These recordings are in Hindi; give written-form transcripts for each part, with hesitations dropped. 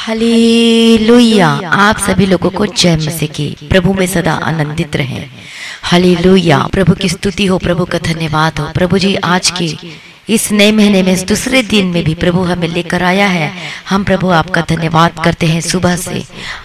हालेलुया। आप सभी लोगों को जय मसीह की। प्रभु में सदा आनंदित रहें। हालेलुया। प्रभु की स्तुति हो, प्रभु का धन्यवाद हो। प्रभु जी आज के इस नए महीने में इस दूसरे दिन में भी प्रभु हमें लेकर आया है। हम प्रभु आपका धन्यवाद करते हैं। सुबह से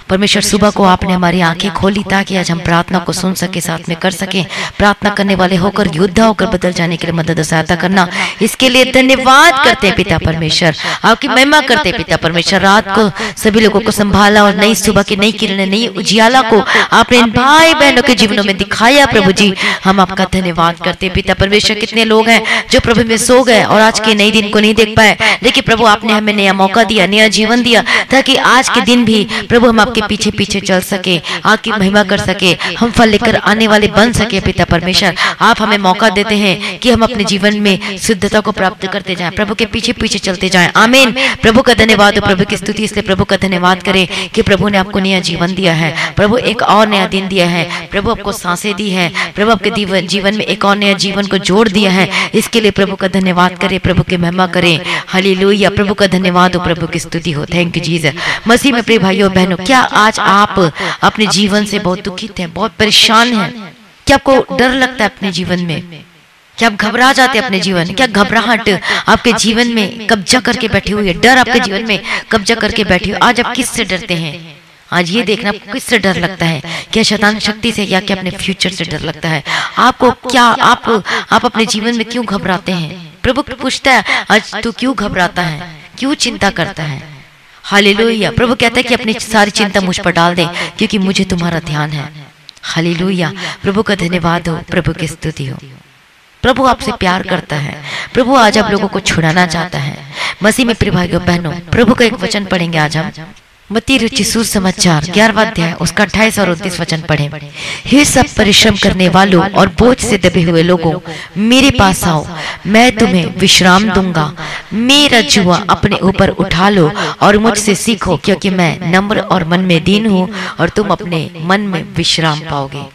परमेश्वर सुबह को आपने हमारी आंखें खोली ताकि आज हम प्रार्थना को सुन सके, साथ में कर सके। प्रार्थना करने वाले होकर योद्धा होकर बदल जाने के लिए मदद और सहायता करना, इसके लिए धन्यवाद करते हैं पिता परमेश्वर। आपकी महिमा करते हैं पिता परमेश्वर। रात को सभी लोगों को संभाला और नई सुबह की नई किरणें, नई उजियाला को आपने इन भाई बहनों के जीवनों में दिखाया। प्रभु जी हम आपका धन्यवाद करते हैं पिता परमेश्वर। कितने लोग हैं जो प्रभु में सो गए और आज के नए दिन को नहीं देख पाए, लेकिन प्रभु आपने हमें नया मौका दिया, नया जीवन दिया, ताकि आज के दिन भी प्रभु हम आपके पीछे पीछे चल सके, आपकी महिमा कर सके, हम फल लेकर आने वाले बन सके। पिता परमेश्वर आप हमें मौका देते हैं कि हम अपने जीवन में शुद्धता को प्राप्त करते जाएं, प्रभु के पीछे पीछे चलते जाएं। आमीन। प्रभु का धन्यवाद हो, प्रभु की स्तुति। इसलिए प्रभु का धन्यवाद करें कि प्रभु ने आपको नया जीवन दिया है, प्रभु एक और नया दिन दिया है, प्रभु आपको सांसें दी है, प्रभु आपके जीवन में एक और नया जीवन को जोड़ दिया है। इसके लिए प्रभु का धन्यवाद करें, प्रभु की महिमा करें। हालेलुया। प्रभु का धन्यवाद हो, प्रभु की स्तुति हो। Thank you Jesus. मसीह में प्रिय भाइयों बहनों, क्या आज आप अपने जीवन से बहुत दुखित हैं, बहुत परेशान हैं? क्या आपको डर लगता है अपने जीवन में? क्या आप घबरा जाते हैं अपने जीवन? क्या घबराहट आपके जीवन में कब्जा करके बैठी हुई है? डर आपके जीवन में कब्जा करके बैठी हुई। आज आप किससे डरते हैं? आज ये देखना आपको किससे डर लगता है। क्या शैतान शक्ति से या क्या अपने फ्यूचर से डर लगता है आपको? क्या आप अपने जीवन में क्यों घबराते हैं? प्रभु पूछता है आज तू क्यों घबराता है, क्यों चिंता करता है? हालेलुया। प्रभु कहता है कि अपनी सारी चिंता मुझ पर डाल दे क्योंकि मुझे तुम्हारा ध्यान है। हालेलुया। प्रभु का धन्यवाद हो, प्रभु की स्तुति हो। प्रभु आपसे प्यार करता है। प्रभु आज आप लोगों को छुड़ाना चाहता है। मसीह में प्रिय भाइयों बहनों, प्रभु का एक वचन पढ़ेंगे आज हम। मत्ती रचित सुसमाचार 11वां अध्याय उसका 28 और 29 वचन पढ़ें। हे सब परिश्रम करने वालों और बोझ से दबे हुए लोगों, मेरे पास आओ, मैं तुम्हें विश्राम दूंगा। मेरा जुआ अपने ऊपर उठा लो और मुझसे सीखो, क्योंकि मैं नम्र और मन में दीन हूँ और तुम अपने मन में विश्राम पाओगे।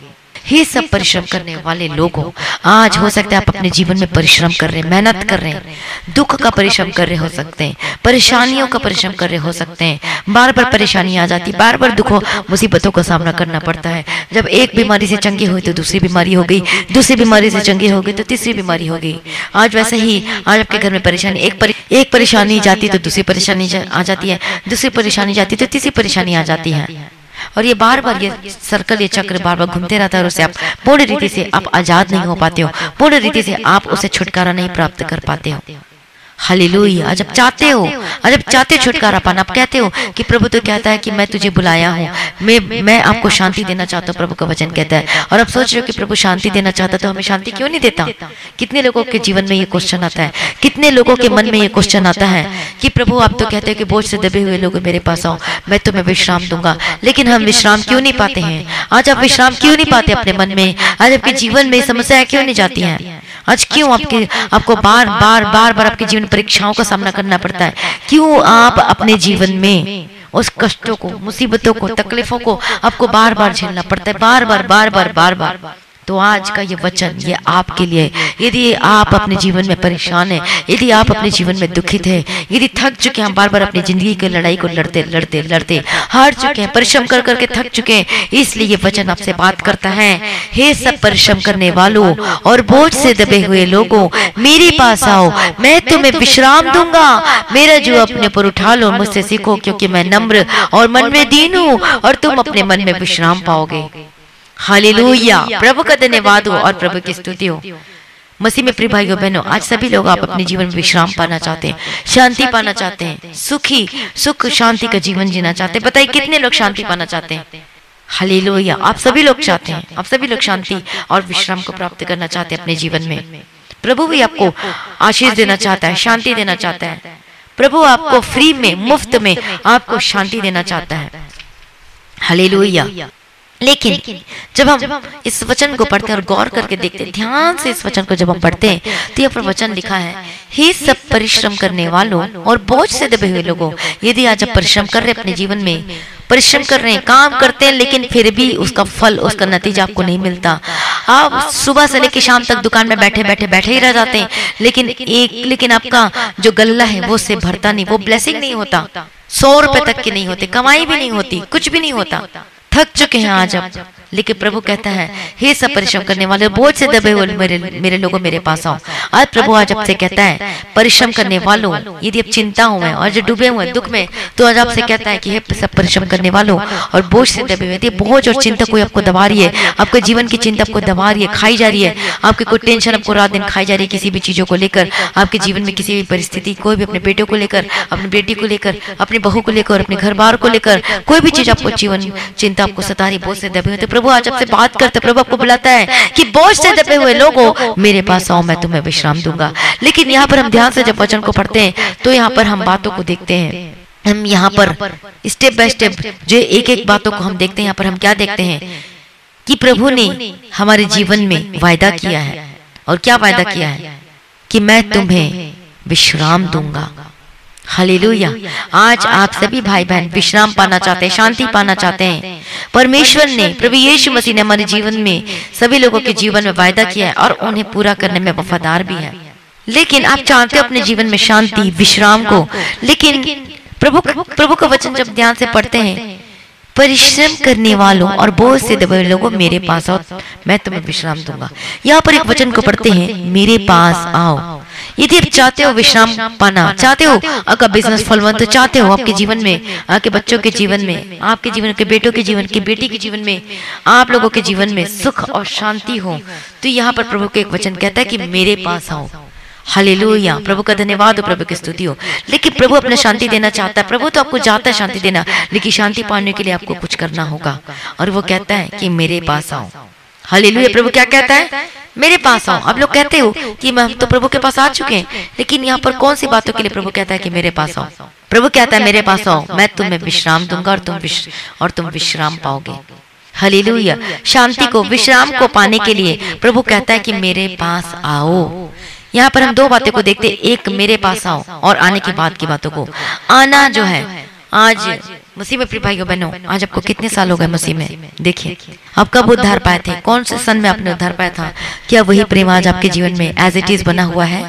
हे सब परिश्रम करने वाले लोगों, आज हो सकता है आप अपने जीवन में परिश्रम कर रहे हैं, मेहनत कर रहे हैं, दुख का परिश्रम कर रहे हो सकते हैं, परेशानियों का परिश्रम कर रहे हो सकते हैं। बार बार परेशानी आ जाती, बार बार दुखों मुसीबतों का सामना करना पड़ता है। जब एक बीमारी से चंगी हुई तो दूसरी बीमारी हो गई, दूसरी बीमारी से चंगी हो गई तो तीसरी बीमारी हो गई। आज वैसे ही आज आपके घर में परेशानी, एक परेशानी जाती तो दूसरी परेशानी आ जाती है, दूसरी परेशानी जाती तो तीसरी परेशानी आ जाती है। और ये बार बार ये सर्कल, ये चक्र बार बार घूमते रहता है और उससे आप पूर्ण रीति से आप आजाद नहीं हो पाते हो, पूर्ण रीति से आप उसे छुटकारा नहीं प्राप्त कर पाते हो। हालेलुया। जब चाहते हो, जब चाहते छुटकारा पाना, आप कहते हो कि प्रभु तो कहता है कि मैं तुझे बुलाया हूँ, मैं आपको शांति देना चाहता हूँ, प्रभु का वचन कहता है। और आप सोच रहे हो कि प्रभु शांति देना चाहता तो हमें शांति क्यों नहीं देता? कितने लोगों के जीवन में ये क्वेश्चन आता है, कितने लोगों के मन में ये क्वेश्चन आता है कि प्रभु आप तो कहते हैं कि बोझ से दबे हुए लोग मेरे पास आओ, मैं तुम्हें विश्राम दूंगा, लेकिन हम विश्राम क्यों नहीं पाते हैं? आज आप विश्राम क्यों नहीं पाते अपने मन में? आज आपके जीवन में समस्याएं क्यों नहीं जाती हैं? आज क्यों आपको बार बार आपके जीवन परीक्षाओं का सामना करना पड़ता है? क्यों आप अपने जीवन में उस कष्टों को, मुसीबतों को, तकलीफों को आपको बार बार झेलना पड़ता है? बार बार। तो आज का ये वचन ये आपके लिए। यदि आप अपने जीवन में परेशान हैं, यदि आप अपने जीवन में दुखित हैं, यदि थक चुके हैं, बार बार अपनी जिंदगी की लड़ाई को लड़ते हार चुके हैं, परिश्रम कर करके थक चुके हैं, इसलिए ये वचन आपसे बात करता है। हे सब परिश्रम करने वालों और बोझ से दबे हुए लोगों, मेरे पास आओ, मैं तुम्हें विश्राम दूंगा। मेरा जुआ अपने ऊपर उठा लो, मुझसे सीखो, क्योंकि मैं नम्र और मन में दीन हूँ और तुम अपने मन में विश्राम पाओगे। हालेलुया। प्रभु का धन्यवाद हो और प्रभु की स्तुति हो। मसीह में प्रिय भाइयों बहनों, आज सभी लोग आप अपने जीवन में विश्राम पाना चाहते हैं, शांति पाना चाहते हैं, सुख शांति का जीवन जीना चाहते हैं। बताइए कितने लोग शांति पाना चाहते हैं? हालेलुया। आप सभी लोग चाहते हैं, आप सभी लोग शांति और विश्राम को प्राप्त करना चाहते हैं अपने जीवन में। प्रभु भी आपको आशीष देना चाहता है, शांति देना चाहता है। प्रभु आपको फ्री में, मुफ्त में आपको शांति देना चाहता है। हालेलुया। लेकिन जब हम इस वचन को पढ़ते हैं और गौर करके देखते हैं, ध्यान से इस वचन को जब हम पढ़ते हैं तो यहाँ पर वचन लिखा है, हे सब परिश्रम करने वालों और बोझ से दबे हुए लोगों। यदि आज आप परिश्रम कर रहे हैं अपने जीवन में, परिश्रम कर रहे हैं, काम करते हैं, लेकिन फिर भी उसका फल, उसका नतीजा आपको नहीं मिलता। आप सुबह से लेकर शाम तक दुकान में बैठे ही रह जाते हैं, लेकिन आपका जो गल्ला है वो उससे भरता नहीं, वो ब्लेसिंग नहीं होता। 100 रुपए तक की नहीं होती, कमाई भी नहीं होती, कुछ भी नहीं होता, थक चुके हैं आज अब। लेकिन प्रभु कहता है, हे सब परिश्रम करने वाले, बोझ से दबे हुए मेरे लोगों मेरे पास आओ। आज प्रभु आज आपसे कहता है, परिश्रम करने वालों, यदि आप चिंता हुए और जो डूबे हुए दुख में, तो आज आपसे कहता है कि हे सब परिश्रम करने वालों और बोझ से दबे हुए, बोझ और चिंता कोई आपको दबा रही है, आपके जीवन की चिंता आपको दबा रही है, खाई जा रही है, आपकी कोई टेंशन आपको रात दिन खाई जा रही है, किसी भी चीजों को लेकर, आपके जीवन में किसी भी परिस्थिति, कोई भी अपने बेटे को लेकर, अपनी बेटी को लेकर, अपनी बहू को लेकर, अपने घर बार को लेकर, कोई भी चीज आपको जीवन चिंता आपको सता रही, बोझ से दबे हुए, तो प्रभु आज आपसे बात करते, प्रभु आपको बुलाता है कि बोझ से दबे हुए लोगों मेरे पास आओ, मैं तुम्हें विश्राम दूंगा। लेकिन यहाँ पर हम ध्यान से जब वचन को पढ़ते हैं तो यहाँ पर हम बातों को देखते हैं, हम यहाँ पर स्टेप बाय स्टेप जो एक एक बातों को हम देखते हैं, यहाँ पर हम क्या देखते हैं कि प्रभु ने हमारे जीवन में वायदा किया है। और क्या वायदा किया है? कि मैं तुम्हें विश्राम दूंगा। हालेलुया। आज आप सभी भाई बहन विश्राम पाना चाहते हैं, शांति पाना चाहते हैं। परमेश्वर ने, प्रभु यीशु मसीह ने हमारे जीवन में सभी लोगों के जीवन में वायदा किया है और उन्हें पूरा करने में वफादार भी है। लेकिन आप चाहते हो अपने जीवन में शांति, विश्राम को, लेकिन प्रभु का वचन जब ध्यान से पढ़ते हैं, परिश्रम करने वालों और बोझ से दबे हुए लोगों मेरे पास आओ, मैं तुम्हें विश्राम दूंगा। यहाँ पर एक वचन को पढ़ते हैं, मेरे पास आओ। यदि आप चाहते हो विश्राम पाना, चाहते हो आपका बिजनेस फलवंत, चाहते हो आपके जीवन में, आपके बच्चों के जीवन में, आपके जीवन के बेटों के जीवन की, बेटी के जीवन में, आप लोगों के जीवन में सुख और शांति हो, तो यहाँ पर प्रभु के एक वचन कहता है कि मेरे पास आओ। हालेलुया। प्रभु का धन्यवाद हो, प्रभु की स्तुति हो। लेकिन प्रभु अपना शांति देना चाहता है, प्रभु तो आपको चाहता है शांति देना, लेकिन शांति पाने के लिए आपको कुछ करना होगा, और वो कहता है कि मेरे पास आओ। हालेलुया। प्रभु क्या कहता है? मेरे पास आओ। आप लोग कहते हो कि हम तो प्रभु के पास आ चुके हैं, लेकिन यहाँ पर कौन सी बातों के लिए प्रभु कहता है कि मेरे पास आओ? प्रभु कहता है मेरे पास आओ, मैं तुम्हें विश्राम दूंगा और तुम विश्राम पाओगे। हालेलुया। शांति को, विश्राम को पाने के लिए प्रभु कहता है कि मेरे पास आओ। यहाँ पर हम दो बातें को देखते हैं, एक मेरे पास आओ और आने के बाद की बातों को। आना जो है, आज मसीह में प्रिय भाइयों बहनों, आज आपको कितने साल हो गए मसीह में? देखिए आप कब उद्धार पाए थे, कौन से सन में आपने उद्धार पाया था? क्या वही प्रेम आज आपके जीवन में एज इट इज बना हुआ है?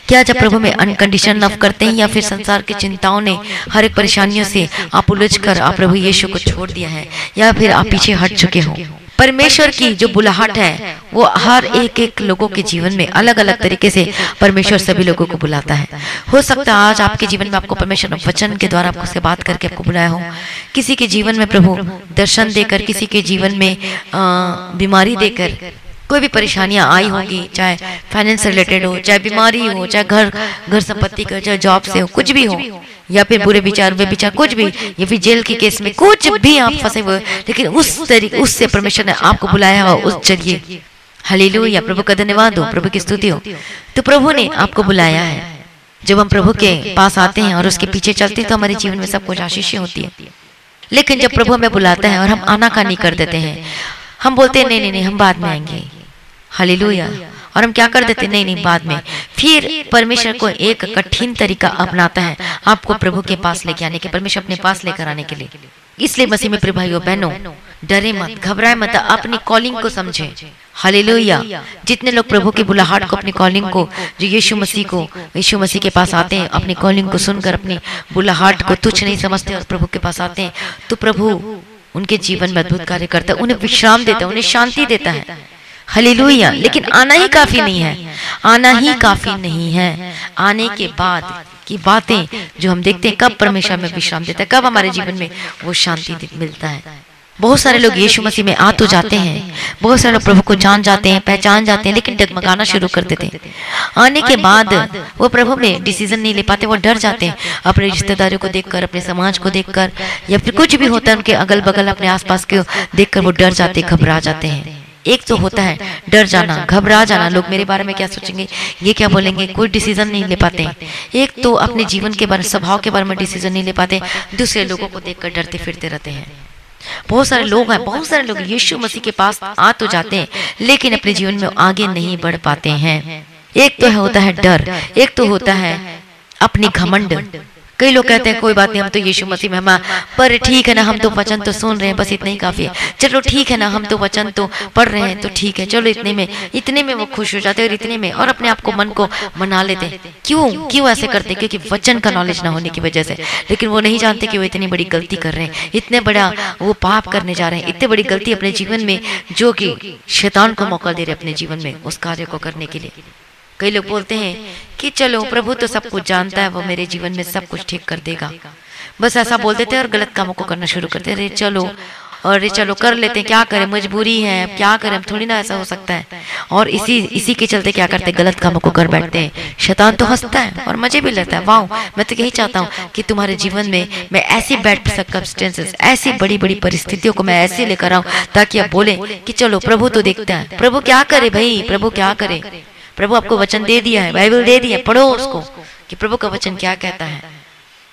क्या जब प्रभु में अनकंडीशन लव करते हैं, या फिर संसार की चिंताओं ने, हर एक परेशानियों से आप उलझ कर आप प्रभु यीशु को छोड़ दिया है, या फिर आप पीछे हट चुके हो? परमेश्वर की जो बुलाहट है वो हर एक लोगों के जीवन में अलग अलग तरीके से परमेश्वर सभी लोगों को बुलाता है। हो सकता है आज आपके जीवन में आपको परमेश्वर वचन के द्वारा आपको से बात करके आपको बुलाया हो, किसी के जीवन में प्रभु दर्शन देकर, किसी के जीवन में बीमारी देकर, कोई भी परेशानियां आई होंगी, चाहे फाइनेंस रिलेटेड हो, चाहे बीमारी हो, चाहे घर संपत्ति का, चाहे जॉब से हो, कुछ भी हो, या फिर बुरे विचार, वे विचार, कुछ भी, या फिर जेल के केस में कुछ भी आप फंसे हुए, लेकिन उस तरीके उससे परमेश्वर ने आपको बुलाया हो उस जरिए। हालेलुया। प्रभु का धन्यवाद हो, प्रभु की स्तुति हो। तो प्रभु ने आपको बुलाया है। जब हम प्रभु के पास आते हैं और उसके पीछे चलते हैं तो हमारे जीवन में सब कुछ आशीषें होती है। लेकिन जब प्रभु हमें बुलाता है और हम आनाकानी कर देते हैं, हम बोलते हैं नहीं, हम बाद में आएंगे। हालेलुया। और हम क्या कर देते? नहीं, बाद में। फिर परमेश्वर को एक कठिन तरीका अपनाता है आपको प्रभु के पास लेके आने के, परमेश्वर अपने पास लेकर आने के लिए। इसलिए मसीह में प्रिय भाइयों बहनों, डरे मत, घबराए मत, अपनी कॉलिंग को समझे। हालेलुया। जितने लोग प्रभु की बुलाहट को, अपनी कॉलिंग को, जो यीशु मसीह के पास आते हैं, अपनी कॉलिंग को सुनकर अपनी बुलाहट को तुच्छ नहीं समझते और प्रभु के पास आते हैं, तो प्रभु उनके जीवन में अद्भुत कार्य करता है, उन्हें विश्राम देता है, उन्हें शांति देता है। हालेलुया। लेकिन आना ही काफी नहीं है, आना ही काफी नहीं है। आने के बाद की बातें जो हम देखते हैं, कब परमेश्वर में विश्राम देता है, कब हमारे जीवन में वो शांति मिलता है। बहुत सारे लोग यीशु मसीह में आ तो जाते हैं, बहुत सारे लोग प्रभु को जान जाते हैं, पहचान जाते हैं, लेकिन डगमगाना शुरू कर देते हैं। आने के बाद वो प्रभु में डिसीजन नहीं ले पाते, वो डर जाते हैं अपने रिश्तेदारों को देखकर, अपने समाज को देखकर, या फिर कुछ भी होता है उनके अगल बगल, अपने आसपास के देखकर वो डर जाते, घबरा जाते हैं। एक तो होता है डर जाना, घबरा जाना, लोग मेरे बारे में क्या सोचेंगे, ये क्या बोलेंगे, कोई डिसीजन नहीं ले पाते। एक तो अपने जीवन के बारे, स्वभाव के बारे में डिसीजन नहीं ले पाते, दूसरे लोगों को देखकर डरते फिरते रहते हैं। बहुत सारे लोग हैं, बहुत सारे लोग यीशु मसीह के पास आ तो जाते हैं, लेकिन अपने जीवन में आगे नहीं बढ़ पाते हैं। एक तो होता है डर, एक तो होता है अपनी घमंड, कई लोग कहते हैं कोई बात नहीं, हम तो यीशु मसीह में हम, पर ठीक है ना, हम तो वचन तो सुन रहे हैं, बस इतना ही काफी है। चलो ठीक है ना, हम तो वचन तो पढ़ रहे हैं, तो ठीक है, चलो इतने में वो खुश हो जाते हैं, और इतने में और अपने आप को मन को मना लेते हैं। क्यों ऐसे करते हैं? क्योंकि वचन का नॉलेज ना होने की वजह से। लेकिन वो नहीं जानते कि वो इतनी बड़ी गलती कर रहे हैं, इतने बड़ा वो पाप करने जा रहे हैं, इतनी बड़ी गलती अपने जीवन में, जो कि शैतान को मौका दे रहे अपने जीवन में उस कार्य को करने के लिए। कई लोग बोलते हैं कि चलो प्रभु तो सब कुछ जानता है, वो मेरे जीवन में सब कुछ ठीक कर देगा। बस ऐसा बोल देते हैं और गलत कामों को करना शुरू करते हैं। अरे चलो कर लेते हैं, क्या करें, मजबूरी है, अब क्या करें, थोड़ी ना ऐसा हो सकता है। और इसी के चलते क्या करते हैं, गलत कामों को कर बैठते हैं। शैतान तो हंसता है और मजे भी लेता है। वाह, मैं तो यही चाहता हूँ कि तुम्हारे जीवन में मैं ऐसी बैड सर्कमस्टेंसेस, ऐसी बड़ी बड़ी परिस्थितियों को मैं ऐसे लेकर आऊँ ताकि आप बोले कि चलो प्रभु तो देखता है। प्रभु क्या करे भाई, प्रभु क्या करे? प्रभु आपको वचन दे दिया है, बाइबल दे दिया है, पढ़ो उसको कि प्रभु का वचन क्या कहता है।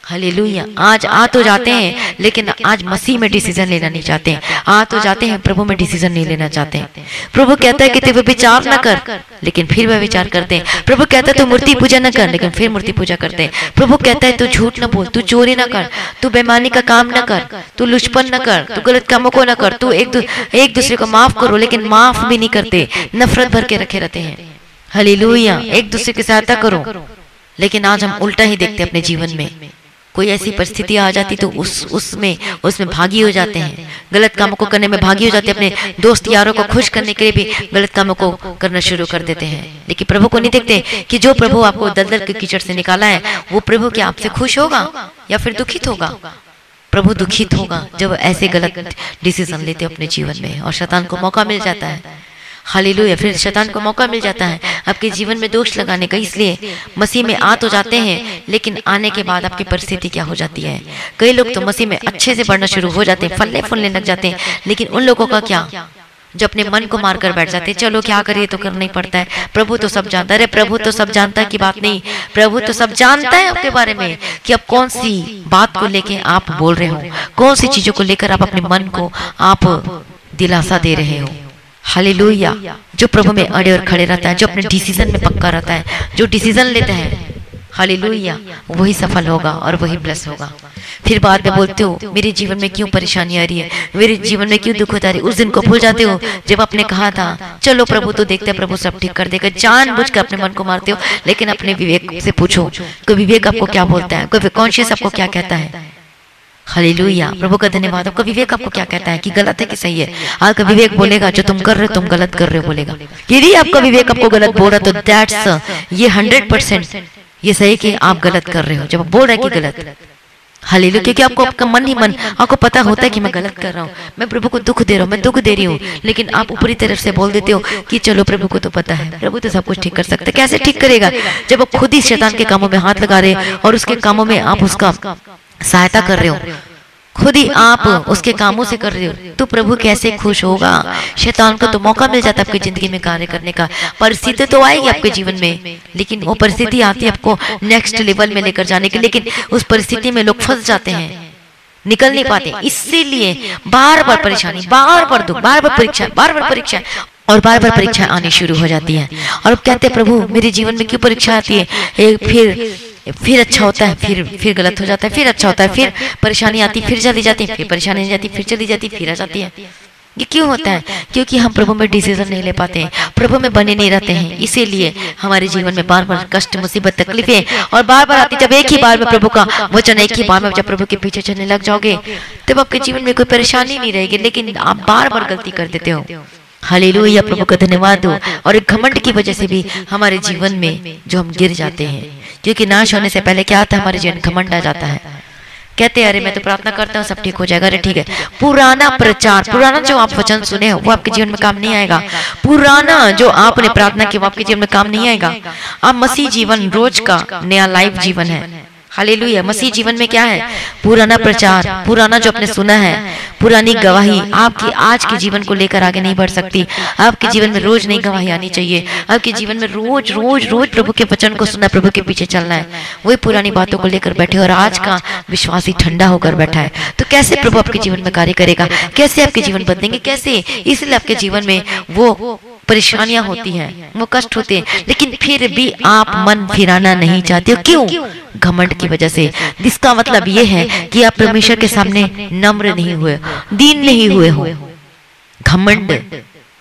हालेलुया। आज आ तो जाते हैं, लेकिन आज मसीह में डिसीजन लेना नहीं चाहते हैं। आ तो जाते हैं, प्रभु में डिसीजन नहीं लेना चाहते हैं। प्रभु कहता है कि तू विचार न कर, लेकिन फिर वह विचार करते हैं। प्रभु कहता है तू मूर्ति पूजा न कर, लेकिन फिर मूर्ति पूजा करते हैं। प्रभु कहता है तू झूठ न बोल, तू चोरी न कर, तू बेईमानी का काम न कर, तू लुचपन न कर, तू गलत कामों को न कर, तू एक दूसरे को माफ करो, लेकिन माफ भी नहीं करते, नफरत भर के रखे रहते हैं। हालेलुया। एक दूसरे की सहायता करो, लेकिन आज हम उल्टा ही देखते हैं अपने जीवन में। कोई ऐसी परिस्थिति आ जाती तो उसमें भागी हो जाते हैं, गलत कामों को करने में भागी हो जाते हैं। अपने दोस्त यारों को खुश करने के लिए भी गलत कामों को करना शुरू कर देते हैं। लेकिन प्रभु को नहीं देखते कि जो प्रभु आपको दलदल के कीचड़ से निकाला है, वो प्रभु क्या आपसे खुश होगा या फिर दुखित होगा? प्रभु दुखित होगा जब ऐसे गलत डिसीजन लेते हो अपने जीवन में, और शैतान को मौका मिल जाता है। हालेलुया। फिर शैतान को मौका मिल जाता है आपके जीवन में दोष लगाने का। इसलिए मसीह में आ तो जाते हैं, लेकिन आने के बाद आपकी परिस्थिति क्या हो जाती है। कई लोग तो मसीह में अच्छे से बढ़ना शुरू हो जाते हैं, फलने फूलने लग जाते हैं, लेकिन उन लोगों का क्या जो अपने मन को मार कर बैठ जाते हैं। चलो क्या करिए, तो करना ही पड़ता है, प्रभु तो सब जानता है। अरे प्रभु तो सब जानता है की बात नहीं, प्रभु तो सब जानता है आपके बारे में कि आप कौन सी बात को लेके आप बोल रहे हो, कौन सी चीजों को लेकर आप अपने मन को आप दिलासा दे रहे हो। हालेलुया। जो प्रभु में अड़े और खड़े रहता है, जो अपने डिसीजन में पक्का रहता है, जो डिसीजन लेता है, हालेलुया, वही सफल होगा और वही ब्लेस होगा। फिर बाद में बोलते हो मेरे जीवन में क्यों परेशानी आ रही है, मेरे जीवन में क्यों दुख होता है। उस दिन को भूल जाते हो जब आपने कहा था चलो प्रभु तो देखते हैं, प्रभु सब ठीक कर देगा। जानबूझकर अपने मन को मारते हो। लेकिन अपने विवेक से पूछो, कोई विवेक आपको क्या बोलता है, कोई कॉन्शियस आपको क्या कहता है। हालेलुया। प्रभु का धन्यवाद। आपका विवेक आपको क्या कहता है कि गलत है कि सही है। आपका विवेक बोलेगा जो तुम कर रहे हो तुम गलत कर रहे हो बोलेगा। यदि आपका विवेक आपको गलत बोल रहा है तो दैट्स ये 100% ये सही कि आप गलत कर रहे हो जब आप बोल रहे हैं कि गलत। हालेलुया। क्योंकि आपको आपका मन ही मन आपको पता होता है कि मैं गलत कर रहा हूँ, मैं प्रभु को दुख दे रहा हूँ, मैं दुख दे रही हूँ। लेकिन आप ऊपरी तरफ से बोल देते हो कि चलो प्रभु को तो पता है, प्रभु तो सब कुछ ठीक कर सकता है। कैसे ठीक करेगा जब आप खुद ही शैतान के कामों में हाथ लगा रहे और उसके कामों में आप उसका सहायता कर रहे हो, खुद ही आप उसके कामों से कर रहे हो, तो प्रभु कैसे खुश होगा। शैतान को तो मौका मिल जाता है आपकी जिंदगी में कार्य करने का। परिस्थिति तो आएगी आपके जीवन में, लेकिन वो परिस्थिति आती है आपको नेक्स्ट लेवल में लेकर जाने के। लेकिन उस परिस्थिति में लोग फंस जाते हैं, निकल नहीं पाते। इसीलिए बार बार परेशानी, बार बार दुख, बार बार परीक्षा, बार बार परीक्षा और बार बार परीक्षा आनी शुरू हो जाती है। और अब कहते हैं प्रभु मेरे जीवन में क्यों परीक्षा आती है। फिर अच्छा होता है, फिर गलत हो जाता है, फिर अच्छा होता है, फिर परेशानी आती, फिर चली जाती, फिर परेशानी जाती, फिर चली जाती, फिर आ जाती है। ये क्यों होता है? क्योंकि हम प्रभु में डिसीजन नहीं ले पाते हैं, प्रभु में बने नहीं रहते हैं। इसीलिए हमारे जीवन में बार बार कष्ट, मुसीबत, तकलीफें और बार बार आती। जब एक ही बार में प्रभु का वचन, एक ही बार में जब प्रभु के पीछे चलने लग जाओगे तब आपके जीवन में कोई परेशानी नहीं रहेगी। लेकिन आप बार बार गलती कर देते हो। हालेलुया। प्रभु का धन्यवाद हो। और एक घमंड की वजह से भी हमारे जीवन में जो हम गिर जाते हैं, क्योंकि नाश होने से पहले क्या आता है हमारे जीवन घमंड आ जाता है। कहते हैं अरे मैं तो प्रार्थना करता हूँ सब ठीक हो जाएगा। अरे ठीक है, पुराना प्रचार, पुराना जो आप वचन सुने हो वो आपके जीवन में काम नहीं आएगा। पुराना जो आपने प्रार्थना की वो आपके जीवन में काम नहीं आएगा। आप मसीह जीवन रोज का नया लाइव जीवन है। हालेलुया। मसीह जीवन में क्या है? पुराना प्रचार, पुराना जो आपने सुना है, पुरानी गवाही आपकी आज के जीवन को लेकर आगे नहीं बढ़ सकती। आपके जीवन में रोज नई गवाही आनी चाहिए। आपके जीवन में रोज रोज रोज प्रभु के वचन को सुनना, प्रभु के पीछे चलना है। वही पुरानी बातों को लेकर बैठे और आज का विश्वासी ठंडा होकर बैठा है, तो कैसे प्रभु आपके जीवन में कार्य करेगा? कैसे आपके जीवन बदलेंगे? कैसे? इसलिए आपके जीवन में वो परेशानियां होती हैं, वो कष्ट होते हैं, लेकिन फिर भी आप मन फिराना नहीं चाहते हो। क्यों? घमंड की वजह से। जिसका मतलब ये है कि आप परमेश्वर के सामने नम्र नहीं हुए, दीन नहीं हुए हो। घमंड,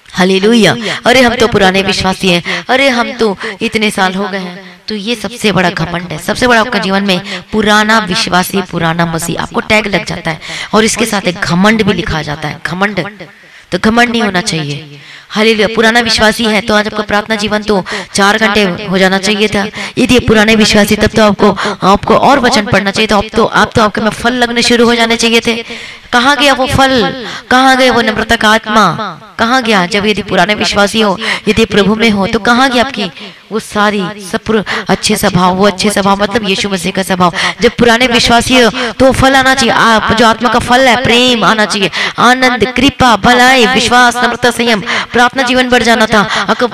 हालेलुया। अरे हम तो पुराने विश्वासी हैं, अरे हम तो इतने साल हो गए हैं। तो ये सबसे बड़ा घमंड है। सबसे बड़ा आपका जीवन में पुराना विश्वासी, पुराना मसीह, आपको टैग लग जाता है और इसके साथ एक घमंड भी लिखा जाता है। घमंड, तो घमंड नहीं होना चाहिए। हालेलुया। पुराना विश्वासी है तो आज आपका प्रार्थना जीवन तो 4 घंटे हो जाना चाहिए था। यदि पुराने विश्वासी तब तो आपको और वचन पढ़ना चाहिए था। आप तो आपके में फल लगने शुरू हो जाने चाहिए थे। कहाँ गया वो फल? कहाँ गया वो नम्रता का आत्मा? कहाँ गया? जब यदि पुराने विश्वासी हो, यदि प्रभु में हो, तो कहाँ गया आपकी वो सारी सब अच्छे स्वभाव? वो अच्छे स्वभाव मतलब यीशु मसीह का स्वभाव। जब पुराने विश्वासी हो तो फल आना चाहिए। आप जो आत्मा का फल है, प्रेम आना चाहिए, आनंद, कृपा, भलाई, विश्वास, नम्रता, संयम। प्रार्थना जीवन बढ़ जाना था, आपका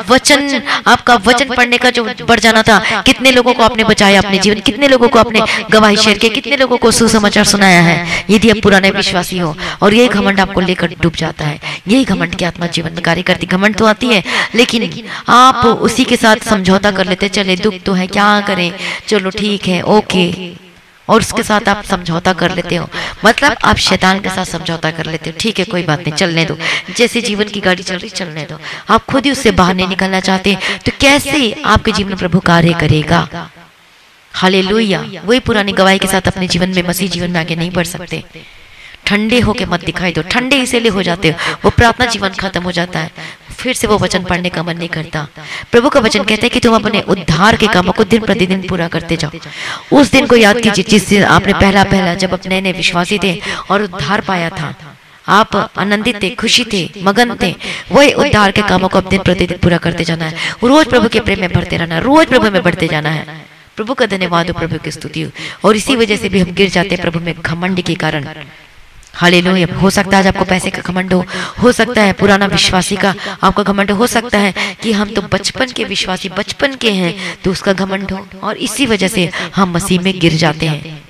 वचन पढ़ने का जो बढ़ जाना था। कितने लोगों को आपने बचाया अपने जीवन, कितने लोगों को आपने गवाही शेयर की, कितने लोगों को सुसमाचार सुनाया है। यदि आप पुराने विश्वासी हो और यही घमंड आपको लेकर डूब जाता है, यही घमंड की आत्मा जीवन में कार्य करती। घमंड तो आती है, लेकिन आप उसी के साथ समझौता कर लेते, चले दुख तो है, क्या करें, चलो ठीक है, ओके, और उसके साथ आप समझौता कर लेते हो। मतलब आप शैतान के साथ समझौता कर लेते हो। ठीक है, कोई बात नहीं, चलने दो, जैसे जीवन की गाड़ी चल रही चलने दो। आप खुद ही उससे बाहर नहीं निकलना चाहते, तो कैसे आपके जीवन में प्रभु कार्य करेगा? हालेलुया। वही पुरानी गवाही के साथ अपने जीवन में, मसीह जीवन में आगे नहीं बढ़ सकते। ठंडे होके मत दिखाई दो। ठंडे इसीलिए हो जाते हो, वो प्रार्थना जीवन खत्म हो जाता है, फिर से वो वचन पढ़ने का मन नहीं करता। प्रभु का वचन कहता है कि तुम अपने उद्धार के कामों को दिन प्रतिदिन पूरा करते जाओ। उस दिन को याद कीजिए जिस दिन आपने पहला जब अपने नए विश्वासी थे और उद्धार पाया था, आप आनंदित थे, खुशी थे, मगन थे। वही उद्धार के कामों को दिन प्रतिदिन पूरा करते जाना है। रोज प्रभु के प्रेम में बढ़ते रहना है, रोज प्रभु में बढ़ते जाना है। प्रभु का धन्यवाद हो, प्रभु की स्तुति हो। और इसी वजह से भी हम गिर जाते हैं प्रभु में, घमंड के कारण। हालेलुया। हो सकता है आज आपको पैसे का घमंड हो सकता है पुराना विश्वासी का आपका घमंड हो सकता है कि हम तो बचपन के विश्वासी, बचपन के हैं, तो उसका घमंड हो, और इसी वजह से हम मसीह में गिर जाते हैं।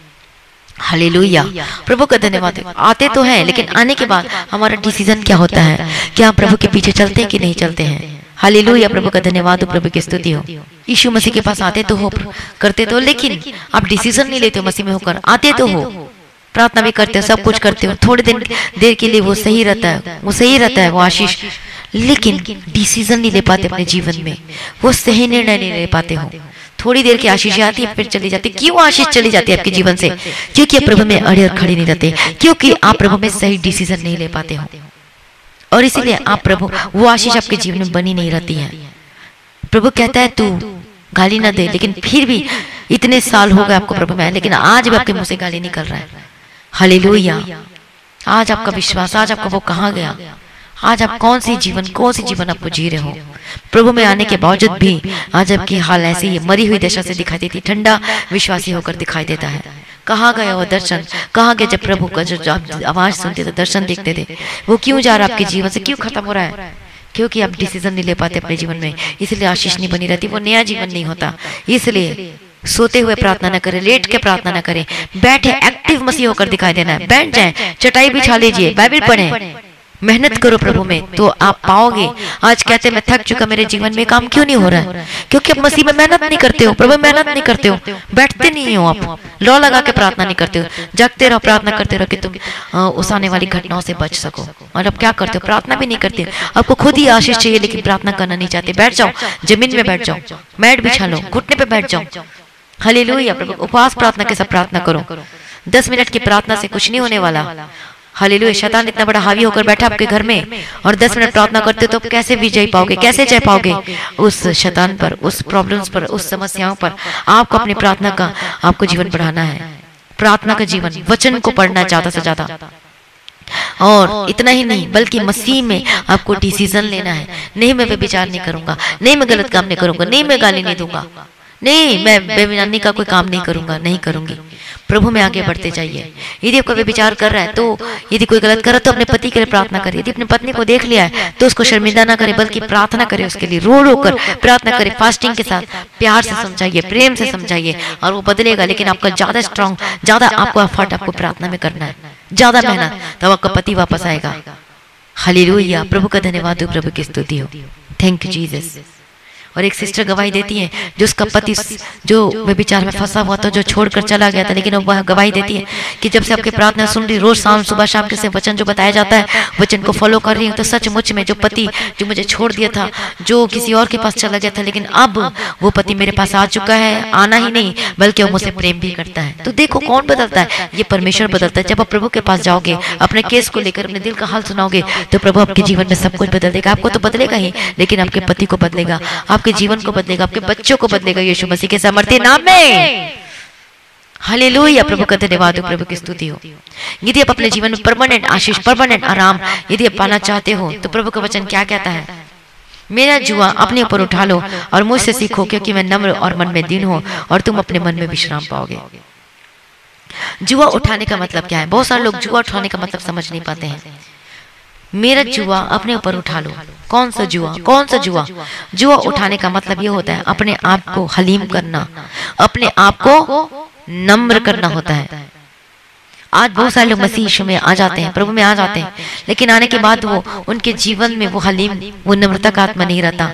हालेलुया। प्रभु का धन्यवाद। आते तो हैं, लेकिन आने के बाद हमारा डिसीजन क्या होता है? क्या प्रभु के पीछे चलते हैं कि नहीं चलते हैं? हालेलुया। प्रभु का धन्यवाद हो, प्रभु की स्तुति हो। यीशु मसीह के पास आते तो हो, करते तो, लेकिन आप डिसीजन नहीं लेते हो मसीह में होकर। आते तो हो, प्रार्थना भी करते हो, सब कुछ करते हो, थोड़ी देर के लिए वो सही रहता है, वो सही रहता है, वो आशीष, लेकिन डिसीजन नहीं ले पाते अपने जीवन में, वो सही निर्णय नहीं ले पाते हो। थोड़ी देर की आशीष आती है, फिर चली जाती है। क्यों आशीष चली जाती है आपके जीवन से? क्योंकि आप प्रभु में अड़े और खड़े नहीं रहते, क्योंकि आप प्रभु में सही डिसीजन नहीं ले पाते हो, और इसीलिए आप प्रभु, वो आशीष आपके जीवन में बनी नहीं रहती है। प्रभु कहता है तू गाली ना दे, लेकिन फिर भी इतने साल हो गए आपको प्रभु में, लेकिन आज भी आपके मुंह से गाली निकल रहा है। हालेलुया। आज आपका विश्वास, आज आपका वो कहाँ गया? आज आप कौन सी जीवन आपको जी रहे हो? प्रभु में आने के बावजूद भी आज आपकी हाल ऐसी है, मरी हुई दशा से दिखाई देती, ठंडा विश्वासी होकर दिखाई देता है। कहाँ गया वो दर्शन? कहाँ गया जब प्रभु का जो आवाज सुनते थे, दर्शन देखते थे? वो क्यों जा रहा है आपके जीवन से? क्यों खत्म हो रहा है? क्योंकि आप डिसीजन नहीं ले पाते अपने जीवन में, इसलिए आशीष नहीं बनी रहती, वो नया जीवन नहीं होता। इसलिए सोते हुए प्रार्थना न करें, लेट के प्रार्थना न करें, बैठे एक्टिव मसीह होकर दिखाई देना है। बैठ जाएं, चटाई बिछा लीजिए, बाइबल पढ़ें, मेहनत करो प्रभु में, तो आप पाओगे। आज कहते मैं थक चुका, मेरे जीवन में काम क्यों नहीं हो रहा है? क्योंकि आप मसीह में मेहनत नहीं करते हो, प्रभु मेहनत नहीं करते हो, बैठते नहीं हो, आप लौ लगा के प्रार्थना नहीं करते हो। जगते रहो, प्रार्थना करते रहो कि तुम उस आने वाली घटनाओं से बच सको। और अब क्या करते हो? प्रार्थना भी नहीं करते। आपको खुद ही आशीष चाहिए, लेकिन प्रार्थना करना नहीं चाहते। बैठ जाओ, जमीन में बैठ जाओ, मैट बिछा लो, घुटने पे बैठ जाओ। हालेलुया। प्रभु उपवास प्रार्थना के साथ प्रार्थना करो। 10 मिनट की प्रार्थना से कुछ नहीं होने वाला। हालेलुया। शैतान इतना बड़ा हावी होकर बैठा आपके घर में, और 10 मिनट प्रार्थना करते हो तो कैसे विजय पाओगे? कैसे जय पाओगे उस शैतान पर, उस प्रॉब्लम्स पर, उस समस्याओं पर? आपको अपनी प्रार्थना का, आपको जीवन बढ़ाना है। प्रार्थना का जीवन, वचन को पढ़ना है ज्यादा से ज्यादा, और इतना ही नहीं बल्कि मसीह में आपको डिसीजन लेना है। नहीं मैं व्यभिचार नहीं करूंगा, नहीं मैं गलत काम नहीं करूंगा, नहीं मैं गाली नहीं दूंगा, नहीं मैं बेईमानी का कोई काम नहीं करूंगा, नहीं करूंगी। प्रभु में आगे बढ़ते जाइए। यदि कोई विचार कर रहा है, तो यदि कोई गलत कर रहा है तो अपने पति के लिए प्रार्थना करे। यदि अपनी पत्नी को देख लिया है तो उसको शर्मिंदा ना करे, बल्कि प्रार्थना करे, उसके लिए रो रो कर प्रार्थना करे, फास्टिंग के साथ प्यार से समझाइए, प्रेम से समझाइए, और वो बदलेगा। लेकिन आपका ज्यादा स्ट्रांग, ज्यादा आपको एफर्ट आपको प्रार्थना में करना है, ज्यादा मेहनत, तब आपका पति वापस आएगा। हालेलुया। प्रभु का धन्यवाद हो, प्रभु की स्तुति हो। Thank you Jesus. और एक सिस्टर गवाही देती है जो उसका पति जो व्यभिचार में फंसा हुआ था, जो छोड़कर चला गया था, लेकिन वह गवाही देती है कि जब से आपकी प्रार्थना सुन रही, रोज शाम सुबह शाम के से वचन जो बताया जाता है, वचन को फॉलो कर रही हूँ, तो सचमुच में जो पति जो मुझे छोड़ दिया था, जो किसी और के पास चला गया था, लेकिन अब वो पति मेरे पास आ चुका है, आना ही नहीं बल्कि वो मुझसे प्रेम भी करता है। तो देखो कौन बदलता है, ये परमेश्वर बदलता है। जब आप प्रभु के पास जाओगे, अपने केस को लेकर अपने दिल का हाल सुनाओगे, तो प्रभु आपके जीवन में सब कुछ बदल देगा। आपको तो बदलेगा ही, लेकिन आपके पति को बदलेगा, आपके जीवन को बदलेगा, आपके बच्चों को बदलेगा, यीशु मसीह के सामर्थ्य नाम में। हालेलुया, प्रभु का धन्यवाद हो, प्रभु की स्तुति हो। यदि आप अपने जीवन में परमानेंट आशीष, परमानेंट आराम यदि आप पाना चाहते हो, तो प्रभु का वचन क्या कहता है? मेरा जुआ अपने ऊपर उठा लो और मुझसे सीखो, क्योंकि मैं नम्र और मन में दीन हूं, और तुम अपने मन में विश्राम पाओगे। जुआ उठाने का मतलब क्या है? बहुत सारे लोग जुआ उठाने का मतलब समझ नहीं पाते हैं। मेरा जुआ अपने ऊपर उठा लो। कौन सा जुआ? कौन सा जुआ? जुआ उठाने का मतलब ये होता है अपने आप को हलीम करना, अपने आप को नम्र करना होता है। आज बहुत सारे लोग मसीह यीशु में आ जाते हैं, प्रभु में आ जाते हैं, लेकिन आने के बाद वो उनके जीवन में वो हलीम, वो नम्रता का आत्मा नहीं रहता,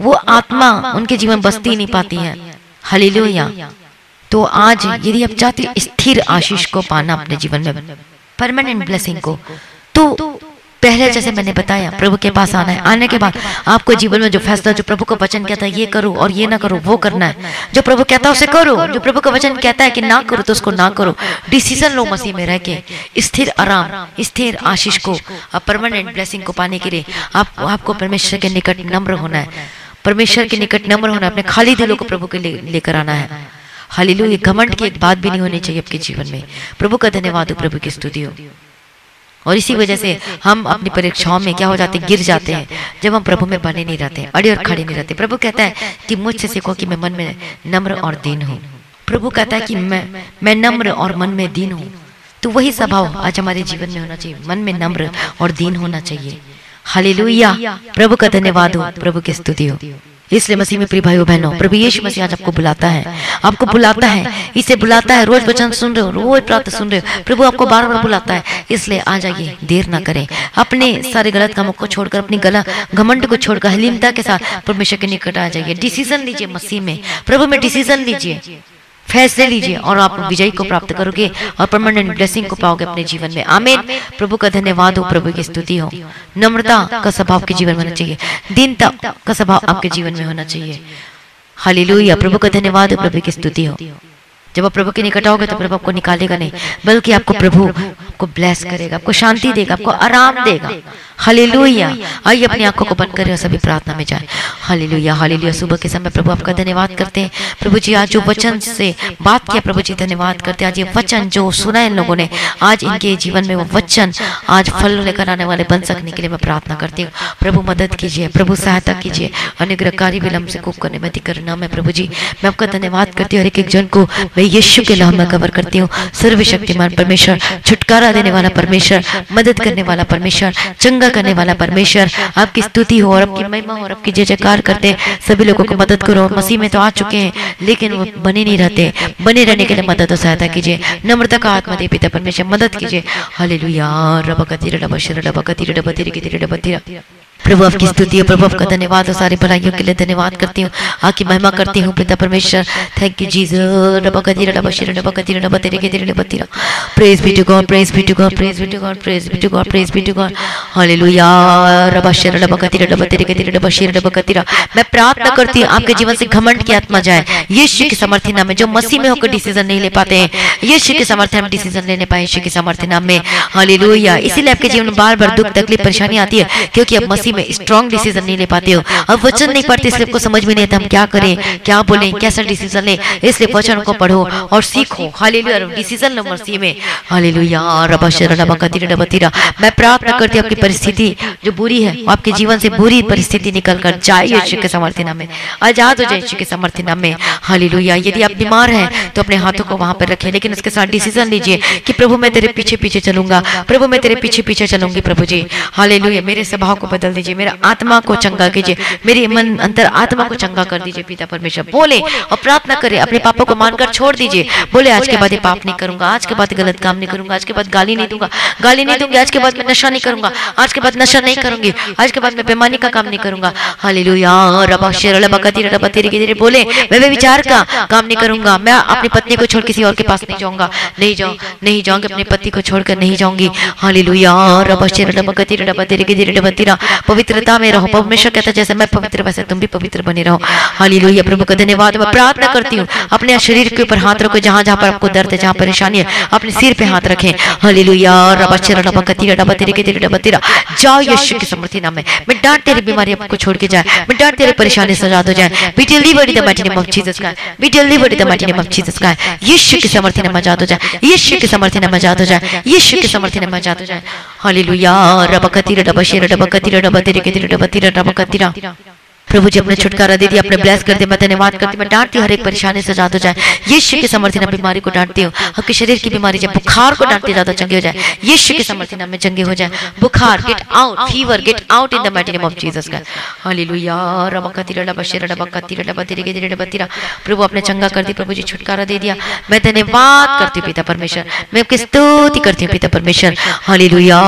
वो आत्मा उनके जीवन बसती ही नहीं पाती है। हालेलुया। तो आज यदि आप चाहते हो स्थिर आशीष को पाना अपने जीवन में, परमानेंट ब्लेसिंग को, तो पहले जैसे मैंने बताया प्रभु के पास आना है। आने के बाद आपको जीवन में जो फैसला, जो प्रभु का वचन कहता है ये करो और ये ना करो, वो करना है। जो प्रभु कहता है उसे करो, जो प्रभु का वचन कहता है कि ना करो तो उसको ना करो। डिसीजन लो मसीह में रह के, स्थिर आराम, स्थिर आशीष को, परमानेंट ब्लेसिंग को पाने के लिए आपको परमेश्वर के निकट नम्र होना है, परमेश्वर के निकट नम्र होना है, अपने खाली दिलों को प्रभु के लिए लेकर आना है। हालेलुया। घमंड की एक बात भी नहीं होनी चाहिए आपके जीवन में। प्रभु का धन्यवाद हो, प्रभु की स्तुति हो। और इसी वजह से हम अपनी परीक्षाओं में क्या हो जाते हैं? गिर जाते हैं, जब हम प्रभु में बने नहीं रहते, अड़े और खड़े नहीं रहते। प्रभु कहता है कि मुझसे सीखो कि मैं मन में नम्र और दीन हूँ। प्रभु कहता है कि मैं नम्र और मन में दीन हूँ। तो वही स्वभाव आज हमारे जीवन में होना चाहिए, मन में नम्र और दीन होना चाहिए। हालेलुया। प्रभु का धन्यवाद हो, प्रभु की स्तुति हो। इसलिए मसीह में प्रिय भाइयों बहनों, प्रभु यीशु मसीह आज आपको बुलाता है, आपको बुलाता है, इसे बुलाता है। रोज वचन सुन रहे हो, रोज प्रार्थना सुन रहे हो, प्रभु आपको बार बार बुलाता है। इसलिए आ जाइए, देर ना करें। अपने सारे गलत कामों को छोड़कर, अपनी घमंड को छोड़कर हलीमता के साथ परमेश्वर के निकट आ जाइए। डिसीजन लीजिए मसीह में, प्रभु में डिसीजन लीजिए, फैसले लीजिए, और आप विजय को प्राप्त करोगे और परमानेंट ब्लेसिंग को पाओगे अपने जीवन में। आमीन। प्रभु का धन्यवाद हो, प्रभु की स्तुति हो। नम्रता का स्वभाव के जीवन में होना चाहिए, दीनता का स्वभाव आपके जीवन में होना चाहिए। हालेलुया। प्रभु का धन्यवाद हो, प्रभु की स्तुति हो। जब आप प्रभु के निकट आओगे तो प्रभु आपको निकालेगा नहीं, बल्कि आपको प्रभु आपको ब्लेस करेगा, आपको शांति देगा, आपको आराम देगा। हालेलुया। आइए अपनी आंखों को बंद करें और सभी प्रार्थना में जाएं। Hallelujah, hallelujah. सुबह के समय प्रभु आपका धन्यवाद करते हैं। प्रभु जी आज जो वचन से बात किया, प्रभु जी धन्यवाद करते हैं। आज ये वचन जो सुना इन लोगों ने, आज इनके जीवन में वो वचन आज फल लेकर आने वाले बन सकने के लिए मैं प्रार्थना करती हूँ। प्रभु मदद कीजिए, प्रभु सहायता कीजिए, अनुग्रहकारी विलंब से कुक करने में दिक्कत नाम है। प्रभु जी मैं आपका धन्यवाद करती हूँ। हर एक जन को मैं यीशु के नाम में कवर करती हूँ। सर्वशक्तिमान परमेश्वर, छुटकारा देने वाला परमेश्वर, मदद करने वाला परमेश्वर, चंगा करने वाला परमेश्वर, आपकी स्तुति हो और आपकी महिमा हो और आपकी जय जयकार करते सभी लोगों को मदद करो। मसीह में तो आ चुके हैं लेकिन वो बने नहीं रहते, बने रहने के लिए मदद और सहायता कीजिए। नम्रता का आत्मा दे पिता परमेश्वर, मदद कीजिए। हालेलुया। प्रभु आपकी स्तुति है, प्रभु आपका धन्यवाद और सारी भलाइयों के लिए धन्यवाद करती हूँ, आपकी महिमा करती हूँ पिता परमेश्वर। Thank you Jesus. Praise be to God, praise be to God, praise be to God, praise be to God, praise be to God. Hallelujah. मैं प्रार्थना करती हूँ आपके जीवन से घमंड की आत्मा जाए यीशु के सामर्थ्य नाम में। जो मसीह में होकर डिसीजन नहीं ले पाते हैं, यीशु के सामर्थ्य में डिसीजन लेने पाए यीशु के सामर्थ्य नाम में। हालेलुया। इसीलिए आपके जीवन में बार बार दुख तकलीफ परेशानी आती है, क्योंकि आप मसीह में स्ट्रॉन्ग डिसीजन नहीं ले पाते हो। अब वचन नहीं पढ़ते, इसलिए आपको समझ में नहीं आता हम क्या करें, क्या बोलें, कैसा डिसीजन ले। इसलिए वचन को पढ़ो और सीखो। हालेलुया। डिसीजन लो मसीह में। हालेलुया। मैं प्रार्थना करती हूँ आपकी परिस्थिति जो बुरी है, आपके जीवन से बुरी परिस्थिति निकल कर जाए यीशु के सामर्थ्य नाम में। आजाद हो जाए यीशु के सामर्थ्य नाम में। हालेलुया। यदि आप बीमार हैं तो अपने हाथों को वहां पर रखें, लेकिन उसके साथ डिसीजन लीजिए कि प्रभु मैं तेरे पीछे पीछे चलूंगा, प्रभु मैं तेरे पीछे पीछे चलूंगी। प्रभु जी हालेलुया। मेरे स्वभाव को बदल दीजिए, मेरा आत्मा को चंगा कीजिए, मेरी मन अंतर आत्मा को चंगा कर दीजिए पिता परमेश्वर। बोले और प्रार्थना करें, अपने पापों को मानकर छोड़ दीजिए। बोले आज के बाद ये पाप नहीं करूंगा, आज के बाद गलत काम नहीं करूंगा, आज के बाद गाली नहीं दूंगा, गाली नहीं दूंगी, आज के बाद मैं नशा नहीं करूंगा, आज के बाद नशा नहीं नहीं करूंगी, आज के बाद मैं बेईमानी का काम नहीं करूंगा। हालेलुया। रबा शेर रबा कतिर रबा तेरे के बोले मैं विचार का काम नहीं करूंगा, मैं अपनी पत्नी को छोड़ किसी और के पास नहीं जाऊंगा, नहीं जाऊंगी, अपनी पति को छोड़कर नहीं जाऊंगी। हालेलुया। रबा शेर रबा कतिर रबा तेरे के तेरा पवित्रता में रहो। परमेश्वर कहता है जैसे मैं पवित्र वैसे तुम भी पवित्र बने रहो। हालेलुया। प्रभु का धन्यवाद। मैं प्रार्थना करती हूँ अपने शरीर के ऊपर हाथ रखो, जहां जहां पर आपको दर्द है, जहां परेशानी है, अपने सिर पे हाथ रखें। हालेलुया। रबा शेर रबा कतिर रबा तेरे के तेरा जाओ यीशु के समर्थी नाम में। मैं डांट तेरी बीमारी आपको छोड़ के जाए, मैं डांट तेरी परेशानी सजाद हो जाए। Be delivered in the mighty name of Jesus Christ, be delivered in the mighty name of Jesus Christ. Yeshu के समर्थी नाम में आजाद हो जाए, यीशु के समर्थी नाम में आजाद हो जाए, यीशु के समर्थी नाम में आजाद हो जाए। हालेलुया। रबा कतिर रबा शेर रबा कतिर रबा तेरे के रबा कतिरा। प्रभु जी अपने छुटकारा दे दिया, अपने ब्लेस कर दिया। मैं धन्यवाद करती हूँ, मैं डांटती हूँ हर एक परेशानी से आजाद हो जाए। यीशु के समर्थी नाम में बीमारी को डांटती हूँ, आपके शरीर की बीमारी जब बुखार को डांटते ज्यादा चंगे हो जाए, यीशु के समर्थी नाम में चंगे हो जाए। बुखार get out, fever gate out in the mighty name of Jesus Christ. Hallelujah. रबा कतिरा रबा शेर रबा कतिरा रबा तेरे के रबा तिरा। प्रभु अपने चंगा कर दी, प्रभु जी छुटकारा दे दिया। मैं धन्यवाद करती हूँ पिता परमेश्वर, मैं आपकी स्तुति करती हूँ पिता परमेश्वर। हालेलुया।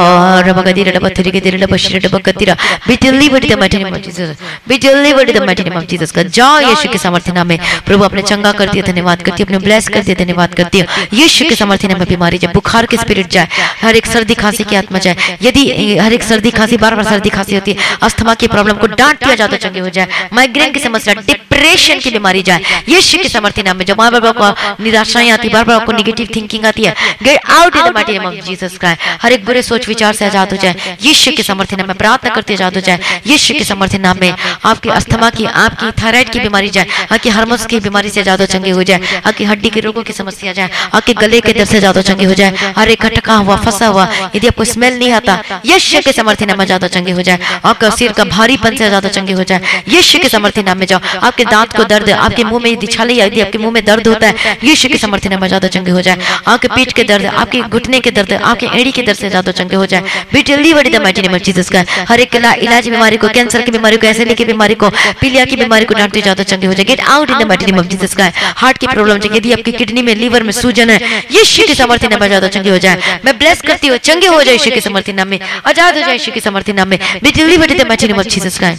रबा कतिरा रबा तेरे के रबा शेर रबा कतिरा। Be delivered in the mighty name of Jesus, be delivered in the mighty of Jesus का। जाओ यीशु के समर्थी नाम में। प्रभु अपने चंगा कर दिया, धन्यवाद करती हूँ, अपने ब्लेस कर दिया, धन्यवाद करती हूँ। यीशु के समर्थी नाम में बीमारी जाए, बुखार के स्पिरिट जाए, हर एक सर्दी खांसी की आत्मा जाए। यदि हर एक सर्दी खांसी बार बार सर्दी खांसी होती है, अस्थमा की प्रॉब्लम को डांट दिया जाता चंगे हो जाए। माइग्रेन की समस्या, डिप्रेशन की बीमारी जाए यीशु के समर्थी नाम में। जब बार बार आपको निराशाएं आती, बार बार आपको नेगेटिव थिंकिंग आती है, get out in the mighty name of Jesus Christ. हर एक बुरे सोच विचार से आजाद हो जाए यीशु के समर्थी नाम में। प्रार्थना करते आजाद हो जाए यीशु के समर्थी नाम में। आपकी अस्थमा की, आपकी थायराइड की बीमारी जाए, आपकी हार्मोन्स की बीमारी से ज्यादा चंगे हो जाए, आपकी हड्डी के रोगों की समस्या जाए, आपके गले के दर्द से ज्यादा चंगे हो जाए। हर एक खटका हुआ, फंसा हुआ, यदि आपको स्मेल नहीं आता, यीशु के समर्थी नाम में ज्यादा चंगे हो जाए। आपका सिर का भारीपन से ज्यादा चंगे हो जाए यीशु के समर्थी नाम में। जाओ आपके दांत को दर्द, आपके मुंह में यदि छाले, यदि आपके मुंह में दर्द होता है, यीशु के समर्थी नाम में ज्यादा चंगे हो जाए। आपके पीठ के दर्द, आपके घुटने के दर्द, आपके एड़ी के दर्द से ज्यादा चंगे हो जाए। Be delivered in the mighty name of Jesus का। हर एक इलाज बीमारी को, कैंसर की बीमारी को, एसिडिटी की बीमारी को, पीलिया की बीमारी को डांटते ज्यादा चंगे हो जाए। Gate out in the mighty name of Jesus का। हार्ट की प्रॉब्लम, यदि आपकी किडनी में, लीवर में सूजन है, यीशु के समर्थी नाम में ज्यादा चंगे हो जाए। मैं ब्लेस करती हूँ, चंगे हो जाए यीशु के समर्थी नाम में, आजाद हो जाए यीशु के समर्थी नाम में। B delivered in the mighty name of Jesus का।